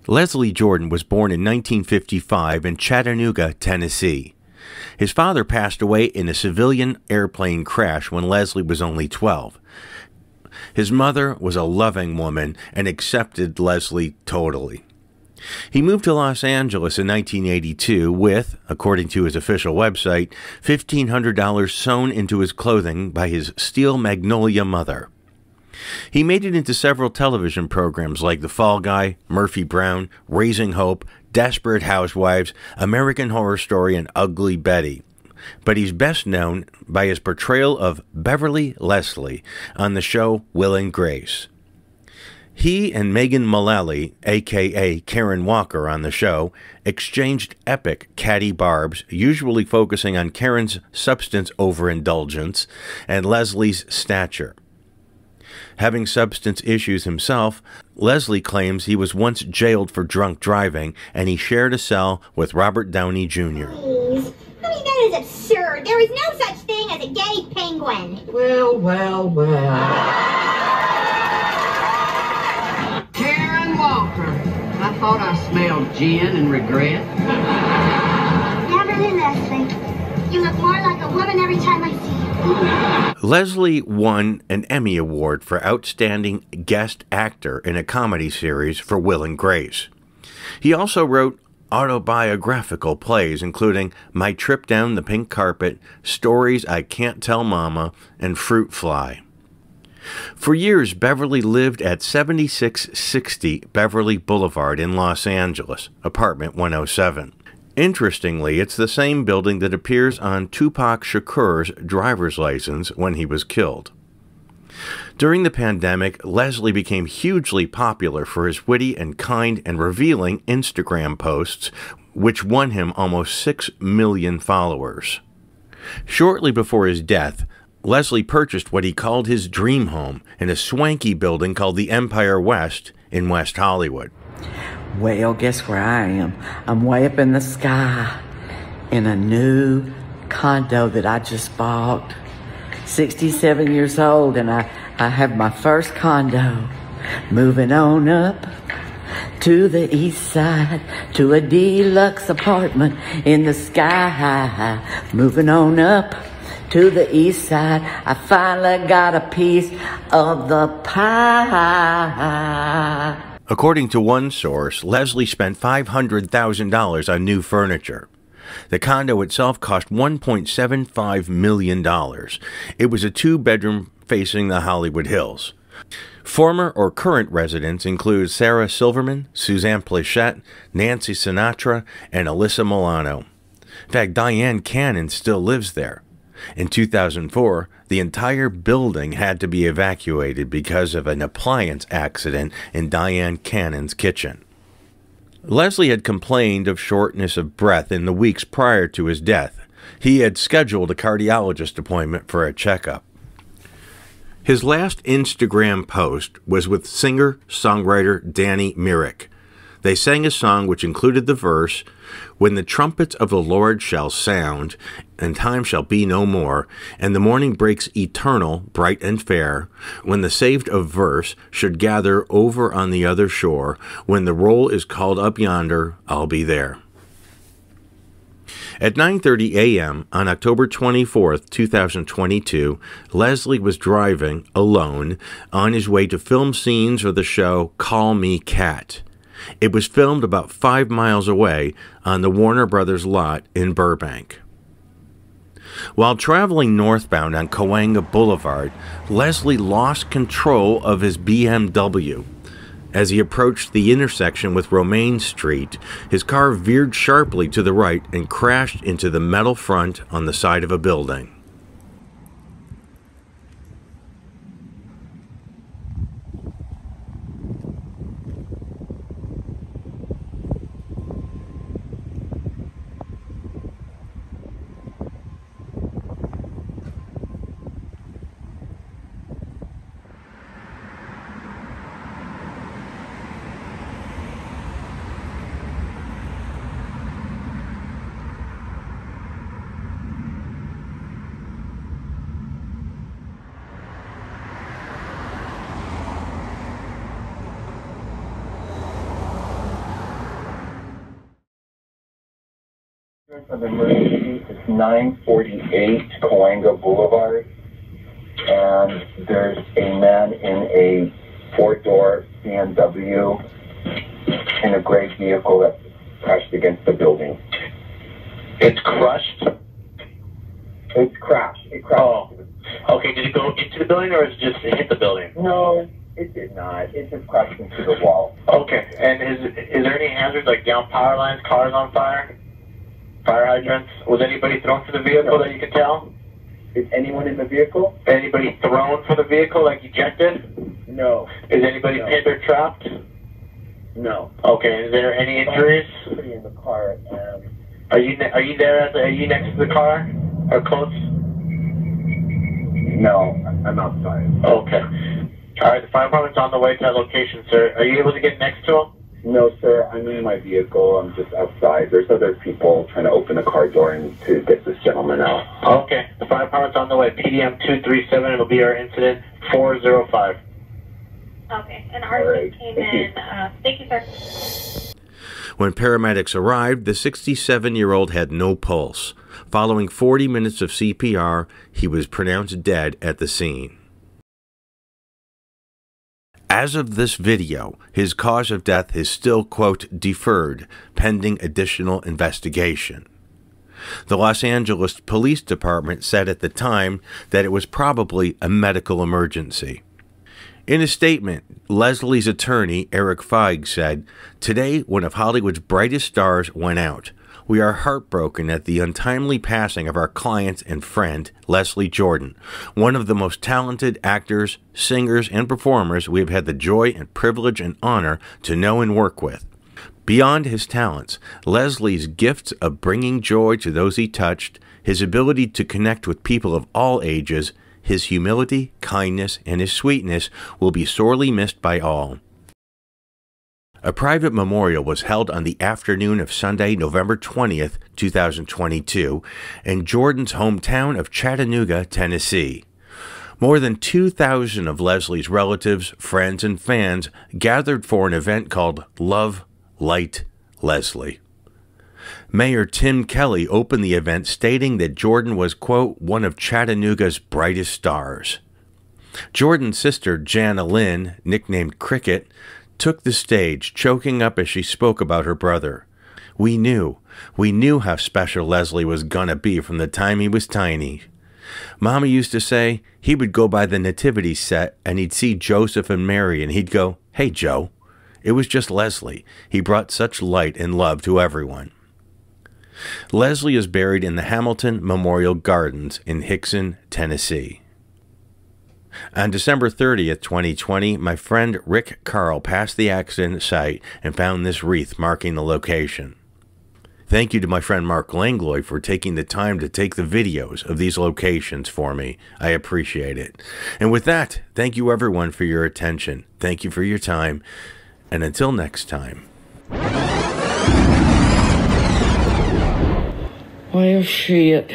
Leslie Jordan was born in 1955 in Chattanooga, Tennessee. His father passed away in a civilian airplane crash when Leslie was only 12. His mother was a loving woman and accepted Leslie totally. He moved to Los Angeles in 1982 with, according to his official website, $1,500 sewn into his clothing by his steel magnolia mother. He made it into several television programs like The Fall Guy, Murphy Brown, Raising Hope, Desperate Housewives, American Horror Story, and Ugly Betty. But he's best known by his portrayal of Beverly Leslie on the show Will and Grace. He and Megan Mullally, a.k.a. Karen Walker on the show, exchanged epic catty barbs, usually focusing on Karen's substance overindulgence and Leslie's stature. Having substance issues himself, Leslie claims he was once jailed for drunk driving, and he shared a cell with Robert Downey Jr. Please. I mean, that is absurd. There is no such thing as a gay penguin. Well. Karen Walker. I thought I smelled gin and regret. Beverly Leslie, you look more like a woman every time I see you. Leslie won an Emmy Award for Outstanding Guest Actor in a Comedy Series for Will and Grace. He also wrote autobiographical plays, including My Trip Down the Pink Carpet, Stories I Can't Tell Mama, and Fruit Fly. For years, Beverly lived at 7660 Beverly Boulevard in Los Angeles, apartment 107. Interestingly, it's the same building that appears on Tupac Shakur's driver's license when he was killed. During the pandemic, Leslie became hugely popular for his witty and kind and revealing Instagram posts, which won him almost 6 million followers. Shortly before his death, Leslie purchased what he called his dream home in a swanky building called the Empire West in West Hollywood. Well, guess where I am? I'm way up in the sky in a new condo that I just bought. 67 years old, and I have my first condo. Moving on up to the east side to a deluxe apartment in the sky. Moving on up to the east side, I finally got a piece of the pie. According to one source, Leslie spent $500,000 on new furniture. The condo itself cost $1.75 million. It was a 2-bedroom facing the Hollywood Hills. Former or current residents include Sarah Silverman, Suzanne Pleshette, Nancy Sinatra, and Alyssa Milano. In fact, Diane Cannon still lives there. In 2004, the entire building had to be evacuated because of an appliance accident in Diane Cannon's kitchen. Leslie had complained of shortness of breath in the weeks prior to his death. He had scheduled a cardiologist appointment for a checkup. His last Instagram post was with singer-songwriter Danny Myrick. They sang a song which included the verse, "When the trumpets of the Lord shall sound, and time shall be no more, and the morning breaks eternal, bright and fair, when the saved of verse should gather over on the other shore, when the roll is called up yonder, I'll be there." At 9:30 a.m. on October 24, 2022, Leslie was driving alone on his way to film scenes for the show Call Me Kat. It was filmed about 5 miles away on the Warner Brothers lot in Burbank. While traveling northbound on Cahuenga Boulevard, Leslie lost control of his BMW. As he approached the intersection with Romaine Street, his car veered sharply to the right and crashed into the metal front on the side of a building. Of emergency, it's 948 Coanga Boulevard, and there's a man in a four-door BMW in a gray vehicle that crashed against the building. It's crushed? It's crashed. It crashed. Oh. Okay, did it go into the building or did it just hit the building? No, it did not. It just crashed into the wall. Okay, and is there any hazards like down power lines, cars on fire, fire hydrants? Was anybody thrown from the vehicle that you can tell? Is anyone in the vehicle? Anybody thrown from the vehicle, like ejected? No. Is anybody pinned or trapped? No. Okay, is there any injuries? Somebody in the car. Are you there? Are you next to the car or close? No, I'm outside. Okay. All right, the fire department's on the way to that location, sir. Are you able to get next to him? No, sir. I'm in my vehicle. I'm just outside. There's other people trying to open the car door and to get this gentleman out. Okay. The fire department's on the way. PDM 237. It'll be our incident 405. Okay. And ours came in. Thank you, sir. When paramedics arrived, the 67-year-old had no pulse. Following 40 minutes of CPR, he was pronounced dead at the scene. As of this video, his cause of death is still, quote, deferred, pending additional investigation. The Los Angeles Police Department said at the time that it was probably a medical emergency. In a statement, Leslie's attorney, Eric Feig, said, "Today, one of Hollywood's brightest stars went out. We are heartbroken at the untimely passing of our client and friend, Leslie Jordan, one of the most talented actors, singers, and performers we have had the joy and privilege and honor to know and work with. Beyond his talents, Leslie's gifts of bringing joy to those he touched, his ability to connect with people of all ages, his humility, kindness, and his sweetness will be sorely missed by all." A private memorial was held on the afternoon of Sunday, November 20th, 2022, in Jordan's hometown of Chattanooga, Tennessee. More than 2,000 of Leslie's relatives, friends, and fans gathered for an event called Love, Light, Leslie. Mayor Tim Kelly opened the event stating that Jordan was, quote, one of Chattanooga's brightest stars. Jordan's sister, Jana Lynn, nicknamed Cricket, took the stage, choking up as she spoke about her brother. We knew how special Leslie was gonna be from the time he was tiny. Mama used to say he would go by the nativity set and he'd see Joseph and Mary and he'd go, "Hey, Joe." It was just Leslie. He brought such light and love to everyone. Leslie is buried in the Hamilton Memorial Gardens in Hickson, Tennessee. On December 30th, 2020, my friend Rick Carl passed the accident site and found this wreath marking the location. Thank you to my friend Mark Langloy for taking the time to take the videos of these locations for me. I appreciate it. And with that, thank you everyone for your attention. Thank you for your time. And until next time. Well, shit.